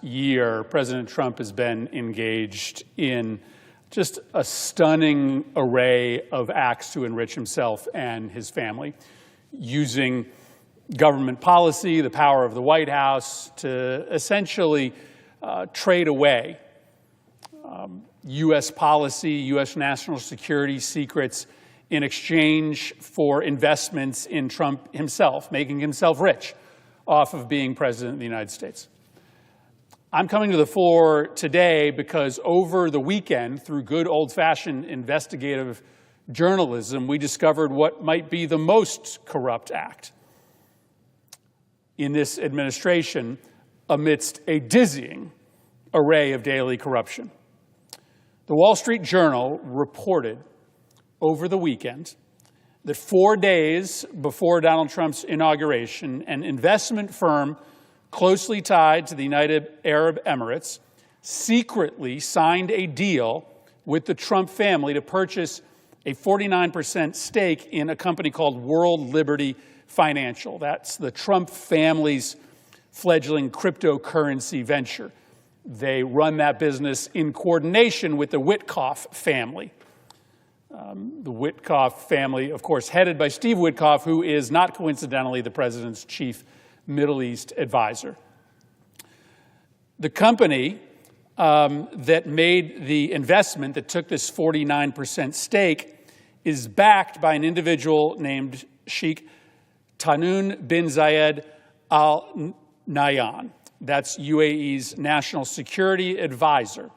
year, President Trump has been engaged in just a stunning array of acts to enrich himself and his family, using government policy, the power of the White House, to essentially trade away U.S. policy, U.S. national security secrets in exchange for investments in Trump himself, making himself rich off of being president of the United States. I'm coming to the floor today because over the weekend, through good old-fashioned investigative journalism, we discovered what might be the most corrupt act in this administration amidst a dizzying array of daily corruption. The Wall Street Journal reported over the weekend that 4 days before Donald Trump's inauguration, an investment firm closely tied to the United Arab Emirates secretly signed a deal with the Trump family to purchase a 49% stake in a company called World Liberty Financial. That's the Trump family's fledgling cryptocurrency venture. They run that business in coordination with the Witkoff family. The Witkoff family, of course, headed by Steve Witkoff, who is not coincidentally the president's chief Middle East advisor. The company that made the investment, that took this 49% stake, is backed by an individual named Sheikh Tahnoon bin Zayed Al Nahyan. That's UAE's national security advisor.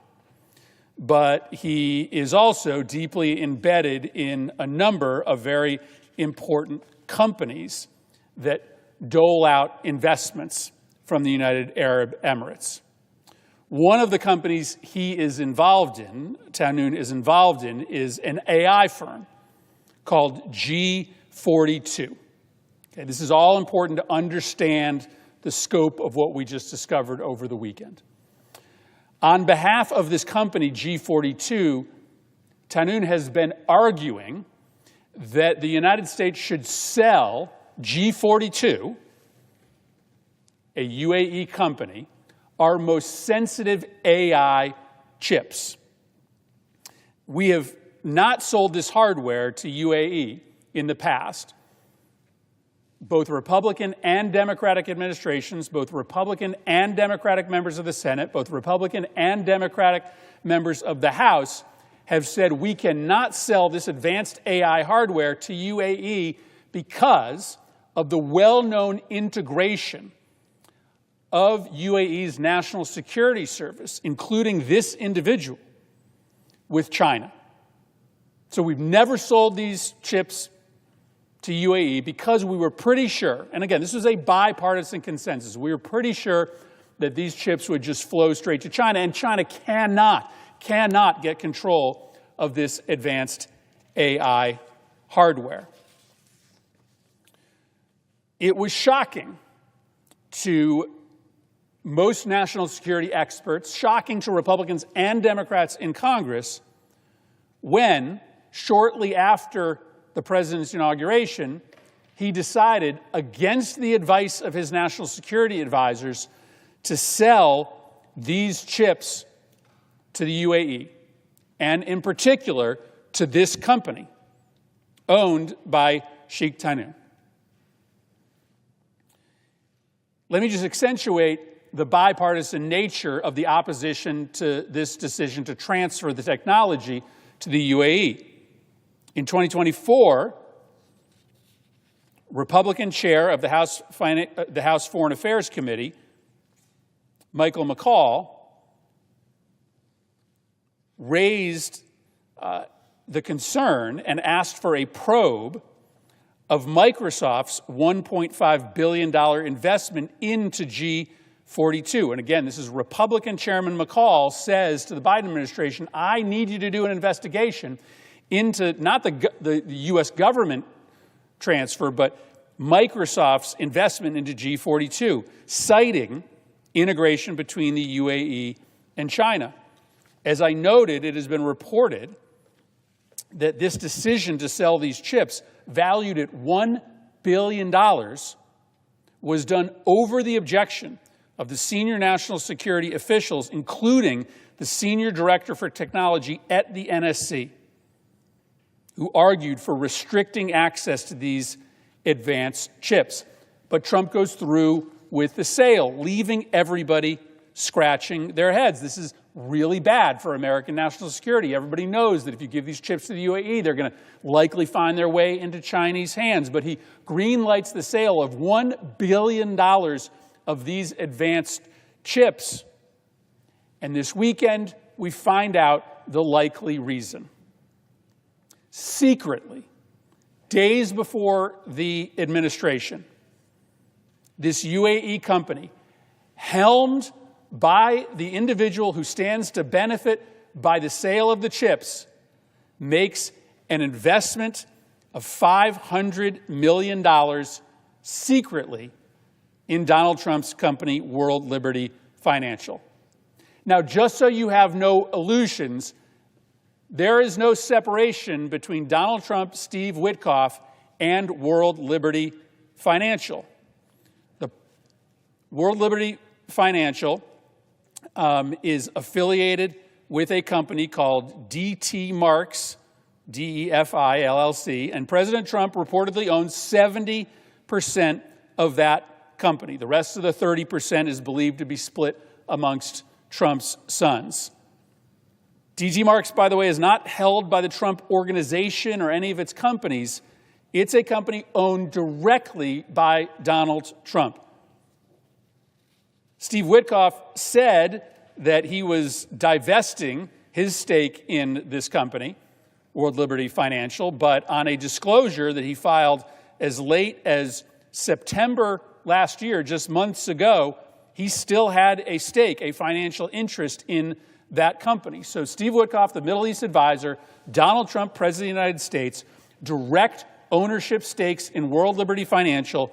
But he is also deeply embedded in a number of very important companies that dole out investments from the United Arab Emirates. One of the companies he is involved in, Tahnoon is involved in, is an AI firm called G42. Okay, this is all important to understand the scope of what we just discovered over the weekend. On behalf of this company, G42, Tahnoon has been arguing that the United States should sell G42, a UAE company, our most sensitive AI chips. We have not sold this hardware to UAE in the past. Both Republican and Democratic administrations, both Republican and Democratic members of the Senate, both Republican and Democratic members of the House have said we cannot sell this advanced AI hardware to UAE because of the well-known integration of UAE's national security service, including this individual, with China. So we've never sold these chips to UAE because we were pretty sure, and again, this was a bipartisan consensus, we were pretty sure that these chips would just flow straight to China, and China cannot get control of this advanced AI hardware. It was shocking to most national security experts, shocking to Republicans and Democrats in Congress, when, shortly after the president's inauguration, he decided, against the advice of his national security advisors, to sell these chips to the UAE, and in particular to this company owned by Sheikh Tahnoon. Let me just accentuate the bipartisan nature of the opposition to this decision to transfer the technology to the UAE. In 2024, Republican chair of the House Foreign Affairs Committee, Michael McCaul, raised the concern and asked for a probe of Microsoft's $1.5 billion investment into G42. And again, this is Republican Chairman McCaul says to the Biden administration, I need you to do an investigation into not the U.S. government transfer, but Microsoft's investment into G42, citing integration between the UAE and China. As I noted, it has been reported that this decision to sell these chips, valued at $1 billion, was done over the objection of the senior national security officials, including the senior director for technology at the NSC, who argued for restricting access to these advanced chips. But Trump goes through with the sale, leaving everybody scratching their heads. This is really bad for American national security. Everybody knows that if you give these chips to the UAE, they're going to likely find their way into Chinese hands. But he greenlights the sale of $1 billion of these advanced chips. And this weekend, we find out the likely reason. Secretly, days before the administration, this UAE company, helmed by the individual who stands to benefit by the sale of the chips, makes an investment of $500 million secretly in Donald Trump's company, World Liberty Financial. Now, just so you have no illusions, there is no separation between Donald Trump, Steve Witkoff, and World Liberty Financial. The World Liberty Financial is affiliated with a company called DT Marks, DEFI LLC, and President Trump reportedly owns 70% of that company. The rest of the 30% is believed to be split amongst Trump's sons. DT Marks, by the way, is not held by the Trump Organization or any of its companies. It's a company owned directly by Donald Trump. Steve Witkoff said that he was divesting his stake in this company, World Liberty Financial, but on a disclosure that he filed as late as September last year, just months ago, he still had a stake, a financial interest in that company. So Steve Witkoff, the Middle East advisor, Donald Trump, President of the United States, direct ownership stakes in World Liberty Financial.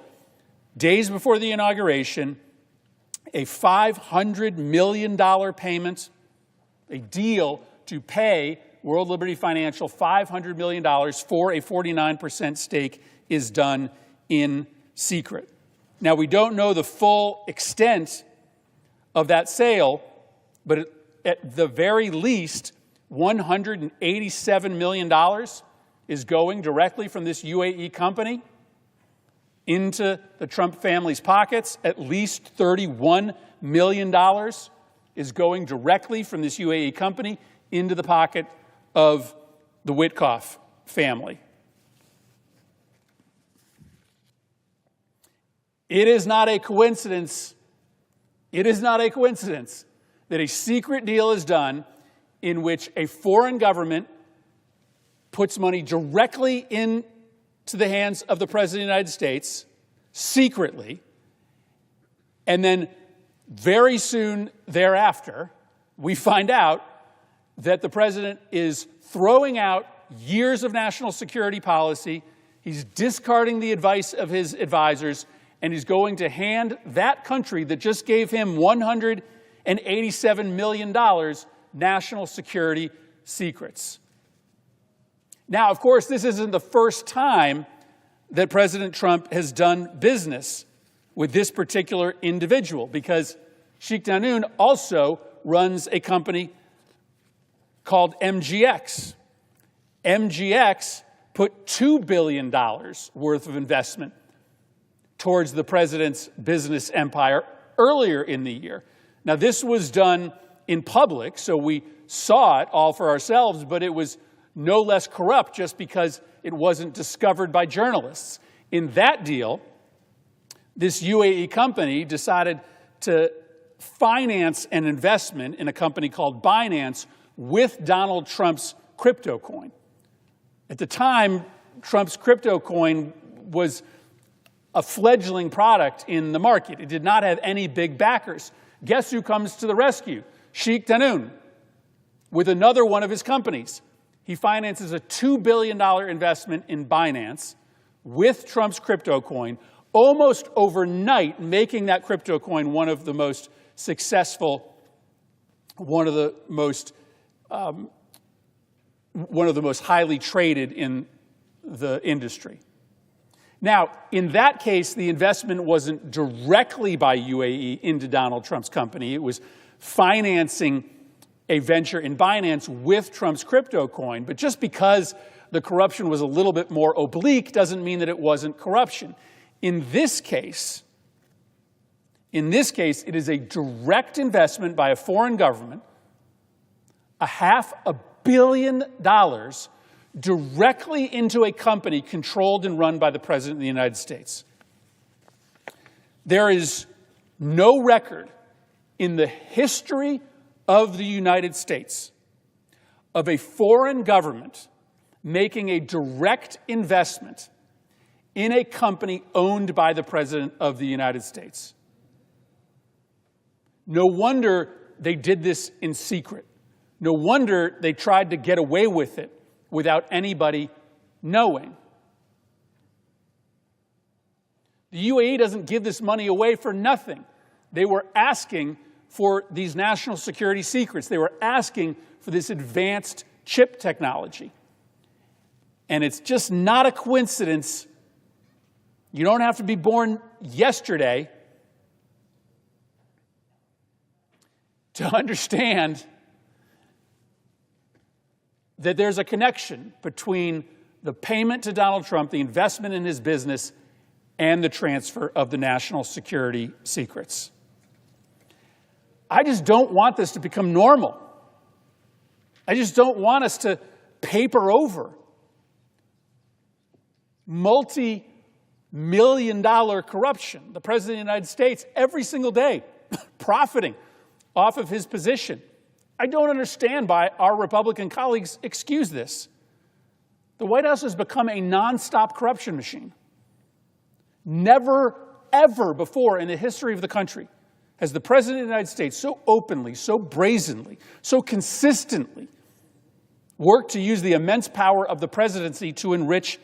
Days before the inauguration, a $500 million payment, a deal to pay World Liberty Financial $500 million for a 49% stake is done in secret. Now, we don't know the full extent of that sale, but at the very least, $187 million is going directly from this UAE company into the Trump family's pockets. At least $31 million is going directly from this UAE company into the pocket of the Witkoff family. It is not a coincidence. It is not a coincidence that a secret deal is done in which a foreign government puts money directly into the hands of the President of the United States, secretly, and then very soon thereafter, we find out that the President is throwing out years of national security policy, he's discarding the advice of his advisors, and he's going to hand that country that just gave him $187 million national security secrets. Now, of course, this isn't the first time that President Trump has done business with this particular individual, because Sheikh Danoon also runs a company called MGX. MGX put $2 billion worth of investment towards the president's business empire earlier in the year. Now, this was done in public, so we saw it all for ourselves, but it was no less corrupt just because it wasn't discovered by journalists. In that deal, this UAE company decided to finance an investment in a company called Binance with Donald Trump's crypto coin. At the time, Trump's crypto coin was a fledgling product in the market. It did not have any big backers. Guess who comes to the rescue? Sheikh Danoon, with another one of his companies. He finances a $2 billion investment in Binance with Trump's crypto coin, almost overnight making that crypto coin one of the most successful, one of the most highly traded in the industry. Now, in that case, the investment wasn't directly by UAE into Donald Trump's company. It was financing a venture in Binance with Trump's crypto coin. But just because the corruption was a little bit more oblique doesn't mean that it wasn't corruption. In this case, it is a direct investment by a foreign government, $500 million directly into a company controlled and run by the President of the United States. There is no record in the history of the United States of a foreign government making a direct investment in a company owned by the President of the United States. No wonder they did this in secret. No wonder they tried to get away with it without anybody knowing. The UAE doesn't give this money away for nothing. They were asking for these national security secrets. They were asking for this advanced chip technology. And it's just not a coincidence. You don't have to be born yesterday to understand that there's a connection between the payment to Donald Trump, the investment in his business, and the transfer of the national security secrets. I just don't want this to become normal. I just don't want us to paper over multi-million-dollar corruption. The President of the United States, every single day, profiting off of his position. I don't understand why our Republican colleagues excuse this. The White House has become a nonstop corruption machine. Never, ever before in the history of the country has the President of the United States so openly, so brazenly, so consistently worked to use the immense power of the presidency to enrich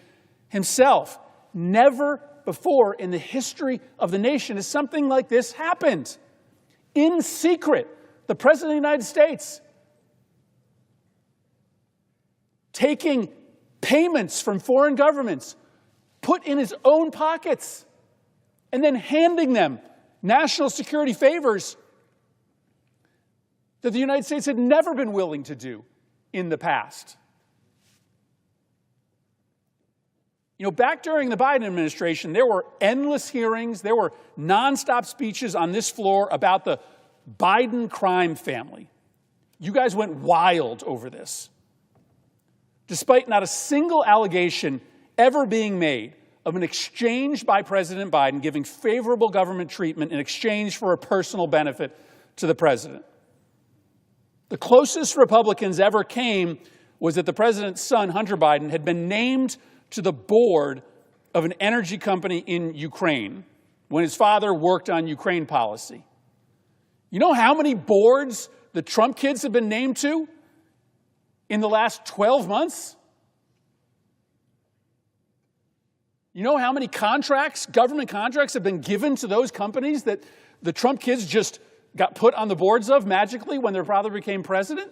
himself. Never before in the history of the nation has something like this happened. In secret, the President of the United States taking payments from foreign governments put in his own pockets and then handing them national security favors that the United States had never been willing to do in the past. You know, back during the Biden administration, there were endless hearings, there were nonstop speeches on this floor about the Biden crime family. You guys went wild over this. Despite not a single allegation ever being made of an exchange by President Biden giving favorable government treatment in exchange for a personal benefit to the president. The closest Republicans ever came was that the president's son, Hunter Biden, had been named to the board of an energy company in Ukraine when his father worked on Ukraine policy. You know how many boards the Trump kids have been named to in the last 12 months? You know how many contracts, government contracts, have been given to those companies that the Trump kids just got put on the boards of magically when their father became president?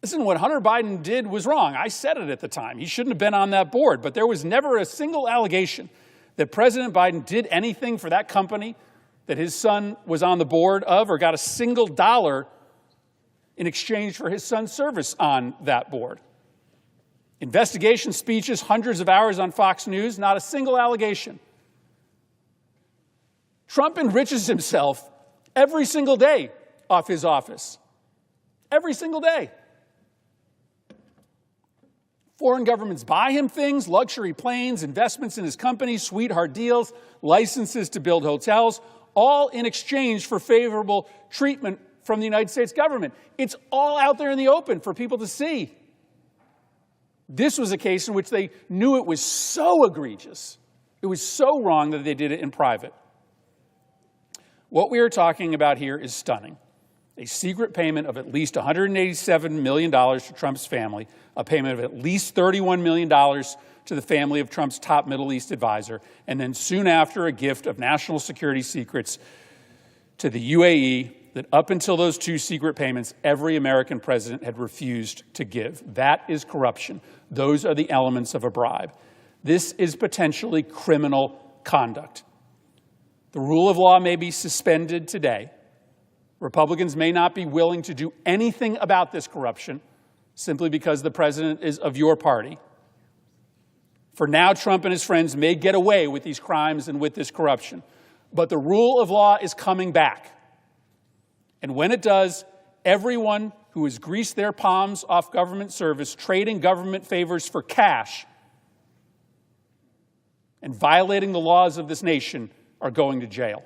Listen, what Hunter Biden did was wrong. I said it at the time. He shouldn't have been on that board. But there was never a single allegation that President Biden did anything for that company that his son was on the board of or got a single dollar in exchange for his son's service on that board. Investigation speeches, hundreds of hours on Fox News, not a single allegation. Trump enriches himself every single day off his office. Every single day. Foreign governments buy him things, luxury planes, investments in his company, sweetheart deals, licenses to build hotels, all in exchange for favorable treatment from the United States government. It's all out there in the open for people to see. This was a case in which they knew it was so egregious, it was so wrong that they did it in private. What we are talking about here is stunning. A secret payment of at least $187 million to Trump's family, a payment of at least $31 million to the family of Trump's top Middle East advisor, and then soon after a gift of national security secrets to the UAE that up until those two secret payments, every American president had refused to give. That is corruption. Those are the elements of a bribe. This is potentially criminal conduct. The rule of law may be suspended today. Republicans may not be willing to do anything about this corruption simply because the president is of your party. For now, Trump and his friends may get away with these crimes and with this corruption. But the rule of law is coming back. And when it does, everyone who has greased their palms off government service, trading government favors for cash, and violating the laws of this nation are going to jail.